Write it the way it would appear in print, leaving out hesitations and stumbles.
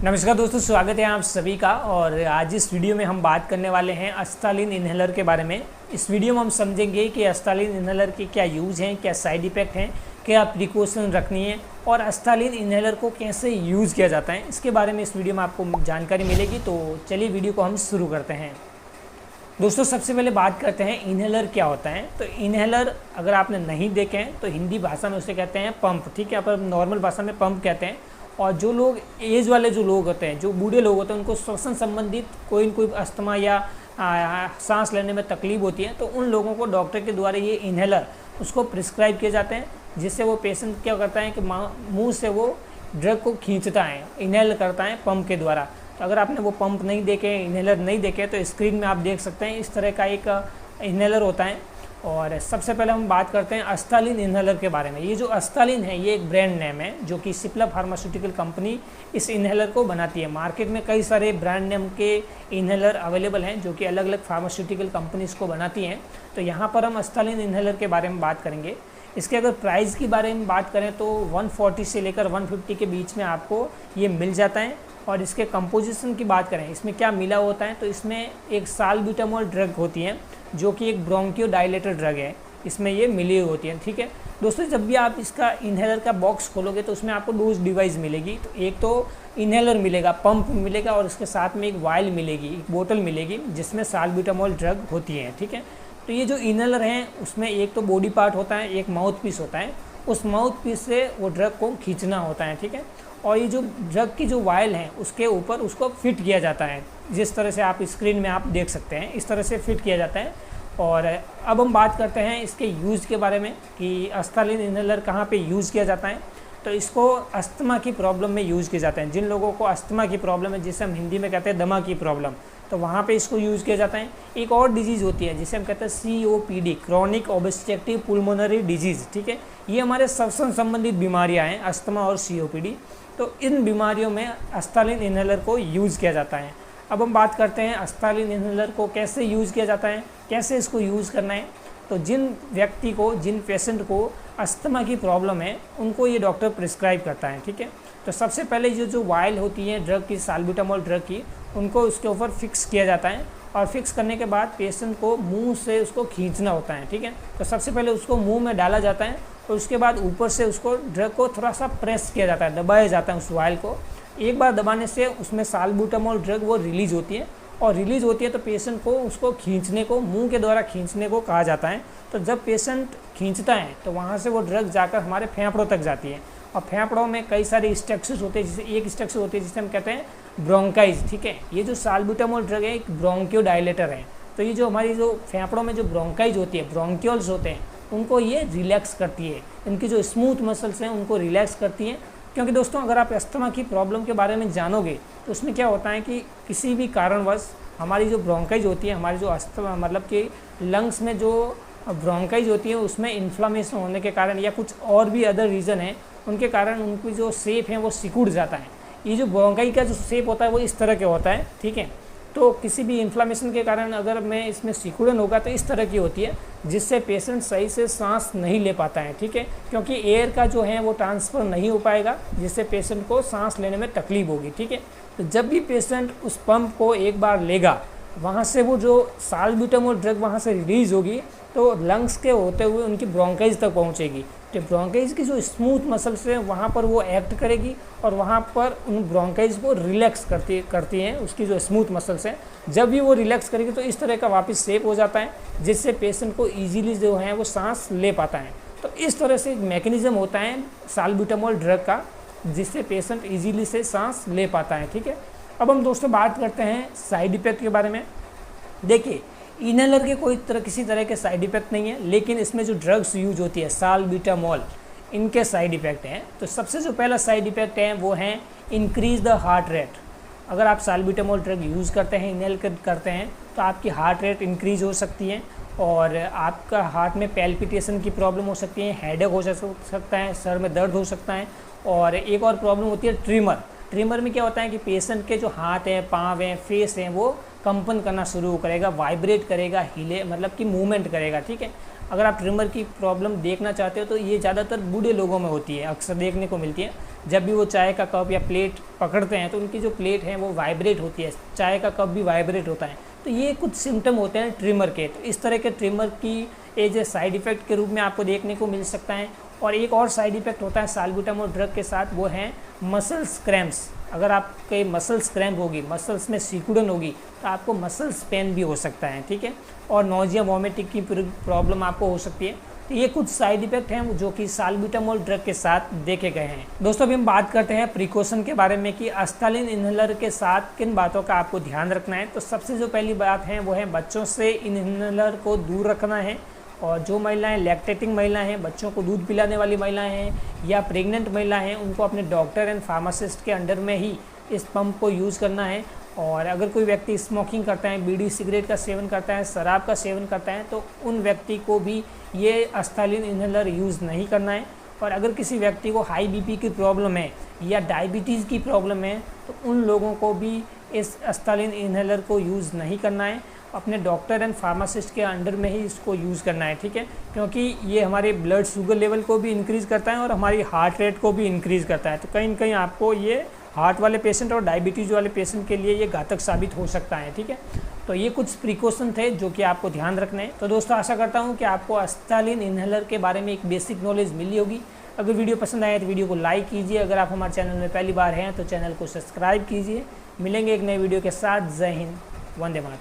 नमस्कार दोस्तों, स्वागत है आप सभी का। और आज इस वीडियो में हम बात करने वाले हैं अस्तालिन इन्हेलर के बारे में। इस वीडियो में हम समझेंगे कि अस्तालिन इन्हेलर के क्या यूज़ हैं, क्या साइड इफ़ेक्ट हैं, क्या प्रिकॉशन रखनी है और अस्तालिन इन्हेलर को कैसे यूज़ किया जाता है, इसके बारे में इस वीडियो में आपको जानकारी मिलेगी। तो चलिए वीडियो को हम शुरू करते हैं। दोस्तों, सबसे पहले बात करते हैं इन्हेलर क्या होता है। तो इन्हेलर अगर आपने नहीं देखे हैं तो हिंदी भाषा में उसे कहते हैं पंप, ठीक है, पर नॉर्मल भाषा में पंप कहते हैं। और जो लोग एज वाले जो लोग होते हैं, जो बूढ़े लोग होते हैं, उनको श्वसन संबंधित कोई न कोई अस्थमा या सांस लेने में तकलीफ होती है, तो उन लोगों को डॉक्टर के द्वारा ये इन्हेलर उसको प्रिस्क्राइब किए जाते हैं, जिससे वो पेशेंट क्या करता है कि मुंह से वो ड्रग को खींचता है, इन्हेल करता है पंप के द्वारा। तो अगर आपने वो पंप नहीं देखे, इन्हेलर नहीं देखे, तो स्क्रीन में आप देख सकते हैं इस तरह का एक इन्हेलर होता है। और सबसे पहले हम बात करते हैं अस्तालिन इन्हेलर के बारे में। ये जो अस्तालिन है ये एक ब्रांड नेम है, जो कि सिप्ला फार्मास्यूटिकल कंपनी इस इन्हेलर को बनाती है। मार्केट में कई सारे ब्रांड नेम के इन्हेलर अवेलेबल हैं, जो कि अलग अलग फार्मास्यूटिकल कंपनीज को बनाती हैं। तो यहाँ पर हम अस्तालिन इन्हेलर के बारे में बात करेंगे। इसके अगर प्राइस की बारे में बात करें तो 140 से लेकर 150 के बीच में आपको ये मिल जाता है। और इसके कंपोजिशन की बात करें, इसमें क्या मिला होता है, तो इसमें एक साल्ब्यूटामॉल ड्रग होती है, जो कि एक ब्रोंकियोडायलेटर ड्रग है, इसमें ये मिली होती है। ठीक है दोस्तों, जब भी आप इसका इन्हेलर का बॉक्स खोलोगे तो उसमें आपको डोज डिवाइस मिलेगी। तो एक तो इन्हेलर मिलेगा, पंप मिलेगा, और इसके साथ में एक वायल मिलेगी, एक बोतल मिलेगी, जिसमें साल्ब्यूटामॉल ड्रग होती है। ठीक है, तो ये जो इन्हेलर हैं उसमें एक तो बॉडी पार्ट होता है, एक माउथ पीस होता है। उस माउथ पीस से वो ड्रग को खींचना होता है। ठीक है, और ये जो ड्रग की जो वायल है उसके ऊपर उसको फिट किया जाता है, जिस तरह से आप स्क्रीन में आप देख सकते हैं, इस तरह से फिट किया जाता है। और अब हम बात करते हैं इसके यूज़ के बारे में कि अस्तालिन इन्हेलर कहाँ पे यूज़ किया जाता है। तो इसको अस्थमा की प्रॉब्लम में यूज़ किया जाता है। जिन लोगों को अस्थमा की प्रॉब्लम है, जिसे हम हिंदी में कहते हैं दमा की प्रॉब्लम, तो वहाँ पे इसको यूज़ किया जाता है। एक और डिजीज़ होती है जिसे हम कहते हैं COPD, क्रॉनिक ऑब्स्ट्रक्टिव पुल्मोनरी डिजीज़। ठीक है, ये हमारे श्वसन संबंधित बीमारियाँ हैं, अस्थमा और COPD। तो इन बीमारियों में अस्तालिन इन्हेलर को यूज़ किया जाता है। अब हम बात करते हैं अस्तालिन इन्हेलर को कैसे यूज़ किया जाता है, कैसे इसको यूज़ करना है। तो जिन व्यक्ति को, जिन पेशेंट को अस्थमा की प्रॉब्लम है, उनको ये डॉक्टर प्रिस्क्राइब करता है। ठीक है, तो सबसे पहले जो वायल होती है ड्रग की, साल्ब्यूटामॉल ड्रग की, उनको उसके ऊपर फिक्स किया जाता है। और फिक्स करने के बाद पेशेंट को मुंह से उसको खींचना होता है। ठीक है, तो सबसे पहले उसको मुंह में डाला जाता है और उसके बाद ऊपर से उसको ड्रग को थोड़ा सा प्रेस किया जाता है, दबाया जाता है उस वायल को। एक बार दबाने से उसमें साल्ब्यूटामॉल ड्रग वो रिलीज़ होती है, और रिलीज़ होती है तो पेशेंट को उसको खींचने को, मुंह के द्वारा खींचने को कहा जाता है। तो जब पेशेंट खींचता है तो वहाँ से वो ड्रग जाकर हमारे फेफड़ों तक जाती है। और फेफड़ों में कई सारे स्ट्रक्चर्स होते हैं, जिसे एक स्ट्रक्चर होती है जिसे हम कहते हैं ब्रोंकाइज। ठीक है, ये जो साल्ब्यूटामॉल ड्रग है एक ब्रोंकियोडायलेटर है। तो ये जो हमारी जो फेफड़ों में जो ब्रोंकाइज होती है, ब्रोंक्यूल्स होते हैं, उनको ये रिलैक्स करती है। इनकी जो स्मूथ मसल्स हैं उनको रिलैक्स करती हैं। क्योंकि दोस्तों, अगर आप अस्थमा की प्रॉब्लम के बारे में जानोगे तो उसमें क्या होता है कि किसी भी कारणवश हमारी जो ब्रोंकाइज होती है, हमारी जो अस्थमा मतलब कि लंग्स में जो ब्रोंकाइज होती है, उसमें इन्फ्लामेशन होने के कारण या कुछ और भी अदर रीज़न है, उनके कारण उनकी जो शेप है वो सिकुड़ जाता है। ये जो ब्रोंकाई का जो शेप होता है वो इस तरह के होता है। ठीक है, तो किसी भी इन्फ्लामेशन के कारण अगर में इसमें सिकुड़न होगा तो इस तरह की होती है, जिससे पेशेंट सही से सांस नहीं ले पाता है। ठीक है, क्योंकि एयर का जो है वो ट्रांसफ़र नहीं हो पाएगा, जिससे पेशेंट को सांस लेने में तकलीफ होगी। ठीक है, तो जब भी पेशेंट उस पंप को एक बार लेगा, वहाँ से वो जो साल्ब्यूटामॉल ड्रग वहाँ से रिलीज़ होगी तो लंग्स के होते हुए उनकी ब्रोंकाइज तक पहुँचेगी। तो ब्रोंकाइज की जो स्मूथ मसल्स हैं वहाँ पर वो एक्ट करेगी और वहाँ पर उन ब्रोंकाइज को रिलैक्स करती हैं, उसकी जो स्मूथ मसल्स हैं। जब भी वो रिलैक्स करेगी तो इस तरह का वापस शेप हो जाता है, जिससे पेशेंट को ईजीली जो है वो सांस ले पाता है। तो इस तरह से एक मैकेनिज़्म होता है साल्ब्यूटामॉल ड्रग का, जिससे पेशेंट ईजीली से सांस ले पाता है। ठीक है, अब हम दोस्तों बात करते हैं साइड इफ़ेक्ट के बारे में। देखिए, इन्हेलर के किसी तरह के साइड इफ़ेक्ट नहीं है, लेकिन इसमें जो ड्रग्स यूज होती है साल्ब्यूटामॉल, इनके साइड इफ़ेक्ट हैं। तो सबसे जो पहला साइड इफ़ेक्ट है वो है इंक्रीज़ द हार्ट रेट। अगर आप साल्ब्यूटामॉल ड्रग यूज़ करते हैं, इन्हेल करते हैं, तो आपकी हार्ट रेट इंक्रीज़ हो सकती है और आपका हार्ट में पैल्पिटेशन की प्रॉब्लम हो सकती है, हेडेक हो सकता है, सर में दर्द हो सकता है। और एक और प्रॉब्लम होती है ट्रिमर में क्या होता है कि पेशेंट के जो हाथ हैं, पाँव हैं, फेस हैं, वो कंपन करना शुरू करेगा, वाइब्रेट करेगा, हिले मतलब कि मूवमेंट करेगा, ठीक है। अगर आप ट्रिमर की प्रॉब्लम देखना चाहते हो तो ये ज़्यादातर बूढ़े लोगों में होती है, अक्सर देखने को मिलती है। जब भी वो चाय का कप या प्लेट पकड़ते हैं तो उनकी जो प्लेट है वो वाइब्रेट होती है, चाय का कप भी वाइब्रेट होता है। तो ये कुछ सिम्टम होते हैं ट्रिमर के। तो इस तरह के ट्रिमर की एज ए साइड इफ़ेक्ट के रूप में आपको देखने को मिल सकता है। और एक और साइड इफ़ेक्ट होता है साल्ब्यूटामॉल ड्रग के साथ, वो है मसल्स क्रैम्प्स। अगर आपके मसल्स क्रैम्प होगी, मसल्स में सिकुड़न होगी, तो आपको मसल्स पेन भी हो सकता है, ठीक है। और नोजिया वॉमिटिंग की प्रॉब्लम आपको हो सकती है। तो ये कुछ साइड इफ़ेक्ट हैं जो कि साल्ब्यूटामॉल ड्रग के साथ देखे गए हैं। दोस्तों अभी हम बात करते हैं प्रिकॉशन के बारे में कि एस्टालिन इन्हेलर के साथ किन बातों का आपको ध्यान रखना है। तो सबसे जो पहली बात है वो है बच्चों से इन्हेलर को दूर रखना है। और जो महिलाएं लैक्टेटिंग महिलाएं हैं, बच्चों को दूध पिलाने वाली महिलाएं हैं या प्रेग्नेंट महिलाएं हैं, उनको अपने डॉक्टर एंड फार्मासिस्ट के अंडर में ही इस पंप को यूज़ करना है। और अगर कोई व्यक्ति स्मोकिंग करता है, बीड़ी सिगरेट का सेवन करता है, शराब का सेवन करता है, तो उन व्यक्ति को भी ये एस्टालिन इन्हेलर यूज़ नहीं करना है। और अगर किसी व्यक्ति को हाई बीपी की प्रॉब्लम है या डायबिटीज़ की प्रॉब्लम है तो उन लोगों को भी इस एस्टालिन इन्हेलर को यूज़ नहीं करना है, अपने डॉक्टर एंड फार्मासिस्ट के अंडर में ही इसको यूज़ करना है, ठीक है। क्योंकि ये हमारे ब्लड शुगर लेवल को भी इंक्रीज़ करता है और हमारी हार्ट रेट को भी इंक्रीज़ करता है। तो कहीं ना कहीं आपको ये हार्ट वाले पेशेंट और डायबिटीज़ वाले पेशेंट के लिए ये घातक साबित हो सकता है, ठीक है। तो ये कुछ प्रिकॉशन थे जो कि आपको ध्यान रखना है। तो दोस्तों आशा करता हूँ कि आपको एस्टालिन इन्हेलर के बारे में एक बेसिक नॉलेज मिली होगी। अगर वीडियो पसंद आए तो वीडियो को लाइक कीजिए। अगर आप हमारे चैनल में पहली बार हैं तो चैनल को सब्सक्राइब कीजिए। मिलेंगे एक नए वीडियो के साथ। जय हिंद, वंदे मातरम।